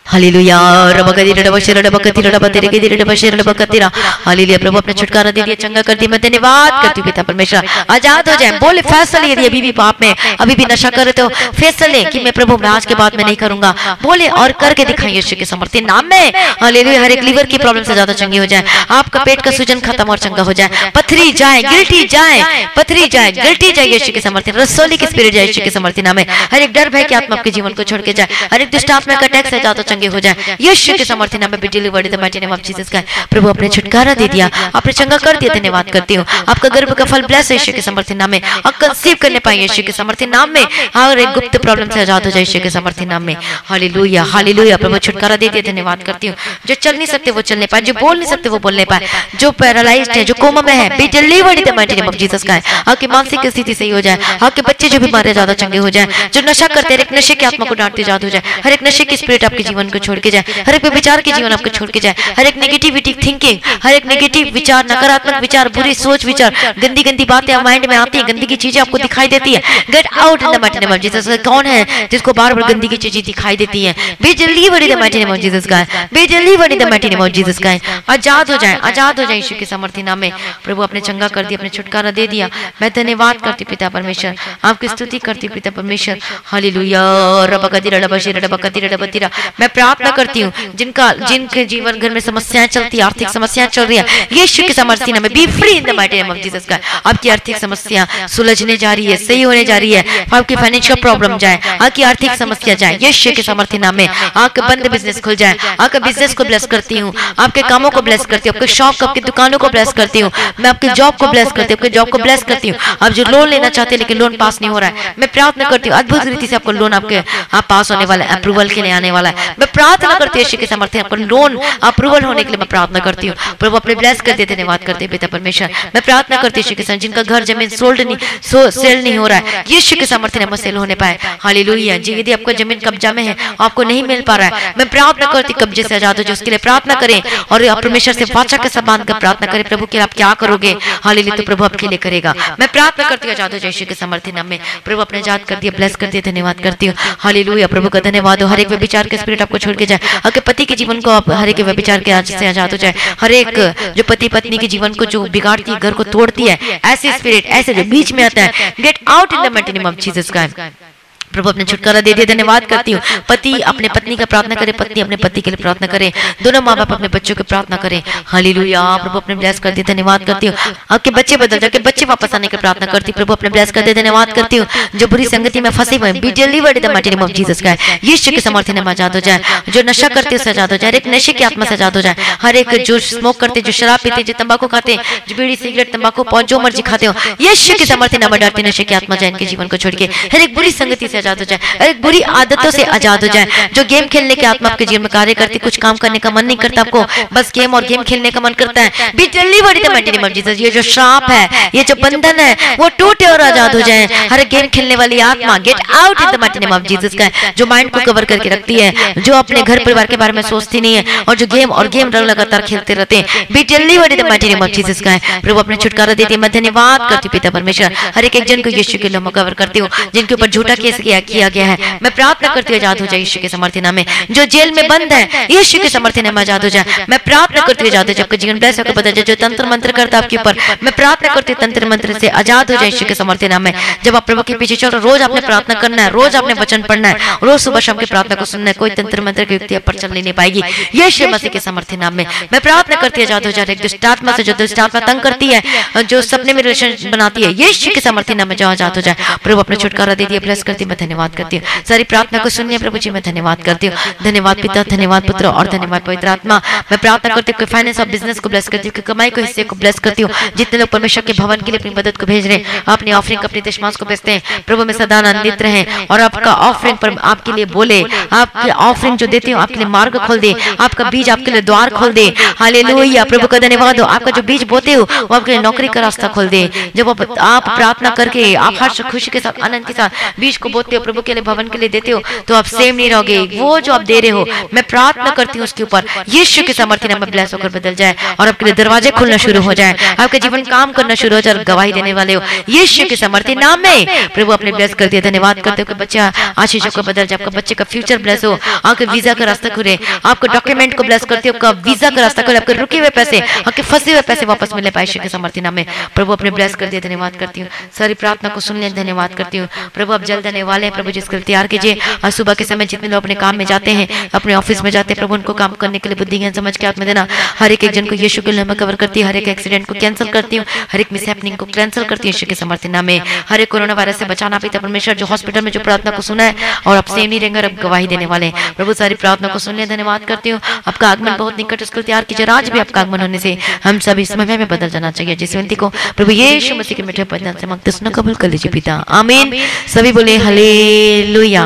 हालेलुया। रबा कतिरा रबा शेर रबा कतिरा रबा तेरे के रबा शेर रबा कतिरा। हालेलुया। प्रभु अपने छुटकारा दे दिया, चंगा कर दिया। मैं धन्यवाद करती हूँ पिता परमेश्वर। आजाद हो जाए। बोले फैसला यदि अभी भी पाप में, अभी भी नशा कर रहे हो, फैसले कि मैं प्रभु आज के बाद में नहीं करूंगा, बोले और करके दिखाइए यीशु के समर्थी नाम में। हालेलुया। हर एक लीवर की प्रॉब्लम से ज्यादा चंगी हो जाए, आपका पेट का सूजन खत्म और चंगा हो जाए, पथरी जाए, गिल्टी जाए, पथरी जाए, गिल्टी जाए यीशु के समर्थी, रसोली की स्पिरिट जाए यीशु के समर्थी नाम में। हर एक डर भय की आत्मा आपके जीवन को छोड़ के जाए, हर एक दुष्ट आत्मा का अटैक से ज्यादा चंगे हो जाए यीशु के समर्थी नाम में। B delivered in the mighty name of Jesus का। प्रभु अपने छुटकारा दे दिया, अपने चंगा कर दिया, धन्यवाद करती हूँ। आपका गर्भ का फल ब्लेस है यीशु के समर्थी नाम में। आप कंसीव करने पाए यीशु के समर्थी नाम में। हर एक गुप्त प्रॉब्लम से आजाद हो जाए यीशु के समर्थी नाम में। हालेलुया। हालेलुया। प्रभु छुटकारा दे दिया, धन्यवाद करती हूँ। जो चल नहीं सकते वो चलने पाए, जो बोल नहीं सकते वो बोलने पाए, जो पैरालाइज्ड है, जो कोमा में है, be delivered in the mighty name of Jesus का। आपकी मानसिक स्थिति सही हो जाए, आपके बच्चे जो बीमार है ज्यादा चंगे हो जाए, जो नशा करते हैं, हर एक नशे की आत्मा को डांटते आजाद हो जाए, हर एक नशे की स्पिरिट आपके जीवन को छोड़ के जाए, हर एक विचार के जीवन आपको छोड़ के जाए, हर एक नेगेटिविटी थिंकिंग, हर एक नेगेटिव विचार, नकारात्मक विचार, बुरी सोच विचार, गंदी गंदी बातें माइंड में आती है, गंदी की चीजें आपको दिखाई देती है, get out in the mighty name of Jesus. कौन है जिसको बार बार गंदी की चीजें दिखाई देती है? Be delivered in the mighty name of Jesus का। Be delivered in the mighty name of Jesus का। आजाद हो जाए, आजाद हो जाए यीशु के समर्थी नाम में। प्रभु अपने चंगा कर दिया, अपने छुटकारा दे दिया। मैं धन्यवाद करती पिता परमेश्वर, आपकी स्तुति करती पिता परमेश्वर। हालेलुया। रबा कतिरा रबा शेर रबा कतिरा रबा तिरा। मैं प्रार्थना करती हूँ जिनके जीवन घर में समस्याएं चलती है, आर्थिक समस्याएं चल रही है, यीशु के समर्थी नाम में B free in the mighty name of Jesus का। आपकी आर्थिक समस्या सुलझने जा रही है, सही होने जा रही है। आपकी फाइनेंशियल प्रॉब्लम जाए, आपकी आर्थिक समस्या जाए यीशु के समर्थी नाम में। आपके बंद बिजनेस खुल जाए, आपके बिजनेस को ब्लेस करती हूँ, आपके कामों को ब्लेस करती हूँ, आपके शॉप, आपकी दुकानों को ब्लेस करती हूँ, मैं आपकी जॉब को ब्लेस करती हूँ, आपके जॉब को ब्लेस करती हूँ। आप जो लोन लेना चाहते हैं लेकिन लोन पास नहीं हो रहा है, मैं प्रार्थना करती हूँ अद्भुत रीति से आपको लोन आपके पास होने वाला है, अप्रूवल के लिए आने वाला है। मैं प्रार्थना करती हूँ यीशु के सामर्थ्य आपको लोन अप्रूवल होने के लिए मैं प्रार्थना करती हूँ प्रभु अपने ब्लेस कर देते धन्यवाद करते पिता परमेश्वर। मैं प्रार्थना करती हूँ यीशु के सामर्थ्य जिनका घर जमीन सेल नहीं हो रहा है यीशु के सामर्थ्य में सेल होने पाए हालेलुया। जी यदि आपको जमीन कब्जा में है आपको नहीं मिल पा रहा है मैं प्रार्थना करती कब्जे से आजाद हो जाए उसके लिए प्रार्थना करें और परमेश्वर से वाचा के साथ बांध कर प्रार्थना करें प्रभु के आप क्या करोगे हालेलुया तो प्रभु आपके लिए करेगा। मैं प्रार्थना करती हूँ आजाद हो जाए यीशु के सामर्थ्य नाम में प्रभु अपने आजाद कर दिया ब्लेस कर दिया धन्यवाद करती हूँ हालेलुया। प्रभु का धन्यवाद हो हर एक व्यभिचार के स्पिरिट आपको छोड़ के जाए आपके पति के जीवन को आप हर एक व्यभिचार के आज से आजाद हो जाए हर एक जो पति पत्नी के जीवन को जो बिगाड़ती है घर को तोड़ती है ऐसे स्पिरिट ऐसे जो बीच में आता है get out in the mighty name of Jesus Christ. प्रभु अपने छुटकारा दे दिया धन्यवाद करती हूँ। पति अपने पत्नी का प्रार्थना करे पत्नी अपने पति के लिए प्रार्थना करे दोनों माँ बाप अपने बच्चों की प्रार्थना करें हालेलुया। प्रभु अपने ब्लेस कर दिए धन्यवाद करती हूँ। आपके बच्चे बदल जाके बच्चे वापस आने की प्रार्थना करती हूँ प्रभु अपने ब्लेस कर दिए धन्यवाद करती हूँ। जो बुरी संगति में फंसे हुए be delivered in the mighty name of Jesus Christ Yeshu के सामर्थ्य में आजाद हो जाए जो नशा करते उससे आजाद हो जाए एक नशे की आत्मा से आजाद हो जाए हर एक जो स्मोक करते जो शराब पीते जो तंबाकू खाते जो बीड़ी सिगरेट तंबाकू जो मर्जी खाते हो यीशु के सामर्थ्य नाम में डरते नशे की आत्मा जाए इनके जीवन को छोड़ के हर एक बुरी संगति से आजाद हो जाए बुरी आदतों से आजाद हो जाए। जो गेम खेलने की आत्मा आपके जीवन में कार्य करती कुछ काम करने का मन नहीं करता आपको बस गेम और गेम खेलने का मन करता है be delivered in the mighty name of Jesus. ये जो श्राप है ये जो बंधन है वो टूटे और आजाद हो जाए हर गेम खेलने वाली आत्मा gate out in the mighty name of Jesus का जो माइंड को कवर करके रखती है जो अपने घर परिवार के बारे में सोचती नहीं है और जो गेम लगातार खेलते रहते हैं B delivered in the mighty name of Jesus का प्रभु अपने छुटकारा देती है। मैं धन्यवाद करती हूँ पिता परमेश्वर हर एक जन को यीशु के नाम कवर करती हूँ जिनके ऊपर झूठा केस किया गया है मैं प्रार्थना करती हूँ आजाद हो जाए यीशु के सामर्थ्य नाम में। जो जेल में बंद है यीशु के सामर्थ्य नाम में आजाद हो जाए मैं प्रार्थना करती हूँ आजाद हो जाए आपका जीवन ब्लेस होकर बदल जाए। जो तंत्र मंत्र करता है आपके ऊपर मैं प्रार्थना करती हूँ तंत्र मंत्र से आजाद हो जाए यीशु के सामर्थ्य नाम में। जब आप प्रभु के पीछे चल रहे रोज आपने प्रार्थना करना है रोज आपने वचन पढ़ना है रोज सुबह शाम की प्रार्थना को सुनना है कोई तंत्र मंत्र की युक्ति आप पर चलनी नहीं पाएगी यीशु मसीह के सामर्थ्य नाम में। मैं प्रार्थना करती हूँ आजाद हो जाए दुष्ट आत्मा से जो दुष्ट आत्मा तंग करती है जो सपने में रिलेशन बनाती है यीशु के सामर्थ्य नाम में जो आजाद हो जाए प्रभु अपने छुटकारा दे दिया ब्लेस करती मैं धन्यवाद करती हूँ। सारी प्रार्थना को सुनिए प्रभु जी मैं धन्यवाद करती हूँ। धन्यवाद पिता धन्यवाद पुत्र और धन्यवाद पवित्र आत्मा। मैं प्रार्थना करती हूँ फाइनेंस और बिजनेस को ब्लेस करती हूँ कमाई को हिस्से को ब्लेस करती हूँ। जितने लोग परमेश्वर के भवन के लिए अपनी मदद को भेज रहे हैं अपनी ऑफरिंग अपनी दशमांश को भेजते हैं प्रभु में सदा आनंदित रहें और आपका ऑफरिंग पर आपके लिए बोले आपकी ऑफरिंग जो देते हो आपके लिए मार्ग खोल दे आपका बीज आपके लिए द्वार खोल दे हालेलुया। प्रभु का धन्यवाद हो आपका जो बीज बोते हो वो आपके लिए नौकरी का रास्ता खोल दे। जब आप प्रार्थना करके आप हर्ष खुशी के साथ आनंद के साथ बीज को बोते हो प्रभु के लिए भवन के लिए देते हो तो आप सेम नहीं रहोगे वो जो आप दे रहे हो मैं प्रार्थना करती हूँ उसके ऊपर यीशु के सामर्थ्य नाम में ब्लेस होकर बदल जाए और आपके लिए दरवाजे खुलना शुरू हो जाए आपके जीवन काम करना शुरू हो जाए गवाही देने वाले हो यीशु के सामर्थ्य नाम में प्रभु अपने ब्लेस कर दिया धन्यवाद करते हो बच्चा आशीषों को बदल जाए आपका बच्चे का फ्यूचर ब्लेस हो आपके वीजा का रास्ता खुले आपको डॉक्यूमेंट को ब्लेस करते हो वीजा का रास्ता खुले आपके रुके हुए पैसे आपके फंसे हुए पैसे वापस मिले पाए यीशु के सामर्थ्य नाम में प्रभु अपने ब्लेस कर दिया धन्यवाद करती हूँ। सारी प्रार्थना को सुनने धन्यवाद करती हूँ प्रभु अब जल्द आने वाले हैं प्रभु जिसके लिए तैयार कीजिए और सुबह के समय जितने लोग अपने काम में जाते हैं अपने ऑफिस में जाते हैं प्रभु उनको काम करने के लिए बुद्धि ज्ञान समझ के आत्मा देना हर एक जन को यीशु के नाम में कवर करती है हर एक एक्सीडेंट को कैंसिल करती हूँ हर एक मिसहैपनिंग को कैंसिल करती हूँ यीशु के सामर्थ्य नाम में। हर एक कोरोना वायरस से बचाना पिता परमेश्वर जो हॉस्पिटल में जो प्रार्थना को सुना है और अब सेम नहीं रहेंगे अब गवाही देने वाले हैं प्रभु सारी प्रार्थना को सुनने धन्यवाद करती हूँ। आपका आगमन बहुत निकट उसको तैयार कीजिए आज भी आपका आगमन होने से हम सभी समय में बदल जाना चाहिए जिस विनती को प्रभु यीशु मसीह के मीठे वचन से मांगते सुनो कबूल कर लीजिए पिता आमीन। सभी बोले हालेलुया।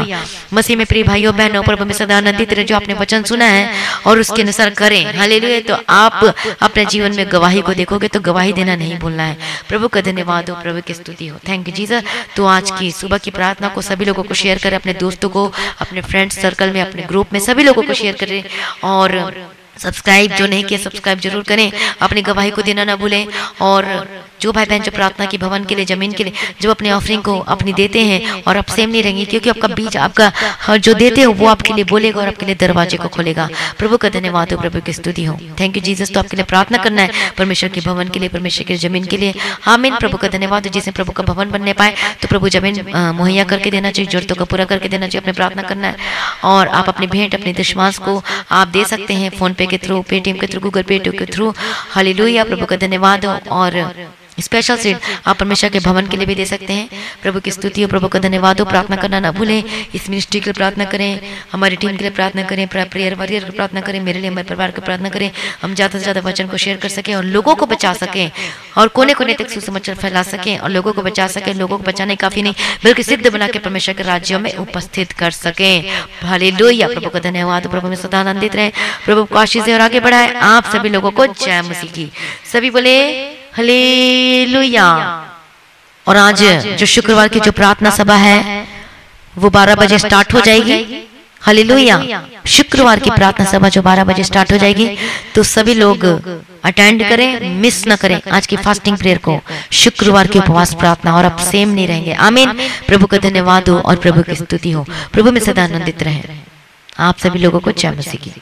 मसीह में प्रिय भाइयों बहनों प्रभु में सदा आनंदित रहे जो आपने वचन सुना है और उसके अनुसार करें हालेलुया तो आप अपने जीवन में गवाही को देखोगे तो गवाही देना नहीं भूलना है। प्रभु का धन्यवाद हो प्रभु की स्तुति हो थैंक यू जीसस। तो आज की सुबह की प्रार्थना को सभी लोगों को शेयर करें अपने दोस्तों को अपने फ्रेंड्स सर्कल में अपने ग्रुप में सभी लोगों को शेयर करें और सब्सक्राइब जो नहीं किया सब्सक्राइब जरूर करें अपनी गवाही को देना ना भूलें। और जो भाई बहन जो प्रार्थना की भवन के लिए जमीन के लिए जो अपने ऑफरिंग को अपनी देते हैं और आप सेम नहीं रहेंगे क्योंकि आपका बीज आपका जो देते हो वो आपके लिए बोलेगा और आपके लिए दरवाजे को खोलेगा। प्रभु का धन्यवाद हो प्रभु की स्तुति हो थैंक यू जीसस। तो आपके लिए प्रार्थना करना है परमेश्वर के भवन के लिए परमेश्वर की जमीन के लिए आमीन। प्रभु का धन्यवाद हो जिसे प्रभु का भवन बनने पाए तो प्रभु जमीन मुहैया करके देना चाहिए जरूरतों को पूरा करके देना चाहिए अपने प्रार्थना करना है। और आप अपनी भेंट अपने दशमांश को आप दे सकते हैं फोन पे के थ्रू पेटीएम के थ्रू गूगल पे के थ्रू हालेलुया। प्रभु का धन्यवाद हो और स्पेशल सीड आप परमेश्वर के भवन के लिए भी दे सकते हैं। प्रभु की स्तुति हो, प्रभु का धन्यवाद हो। प्रार्थना करना ना भूलें। इस मिनिस्ट्री के लिए प्रार्थना करें, हमारी टीम के लिए प्रार्थना करें, प्रेयर वॉरियर की प्रार्थना करें, मेरे लिए, मेरे परिवार की प्रार्थना करें। हम ज़्यादा से ज़्यादा वचन को शेयर कर सकें और लोगों को बचा सकें और कोने कोने तक सुसमाचार फैला सकें और लोगों को बचा सकें। लोगों को बचाने काफ़ी नहीं बल्कि सिद्ध बना के परमेश्वर के राज्यों में उपस्थित कर सकें। हालेलुया। प्रभु का धन्यवाद। प्रभु में सदा आनंदित रहे, प्रभु को आशीष दे और आगे बढ़ाए। आप सभी लोगों को जय मसीह की। सभी बोले हालेलुया। और आज जो शुक्रवार की जो प्रार्थना सभा है वो 12 बजे स्टार्ट हो जाएगी। हालेलुया। शुक्रवार की प्रार्थना सभा जो 12 बजे स्टार्ट हो जाएगी, तो सभी लोग अटेंड करें, मिस न करें आज की फास्टिंग प्रेयर को, शुक्रवार की उपवास प्रार्थना। और अब सेम नहीं रहेंगे। आमीन। प्रभु का धन्यवाद हो और प्रभु की स्तुति हो। प्रभु में सदा आनंदित रहे। आप सभी लोगों को जय मसीह की।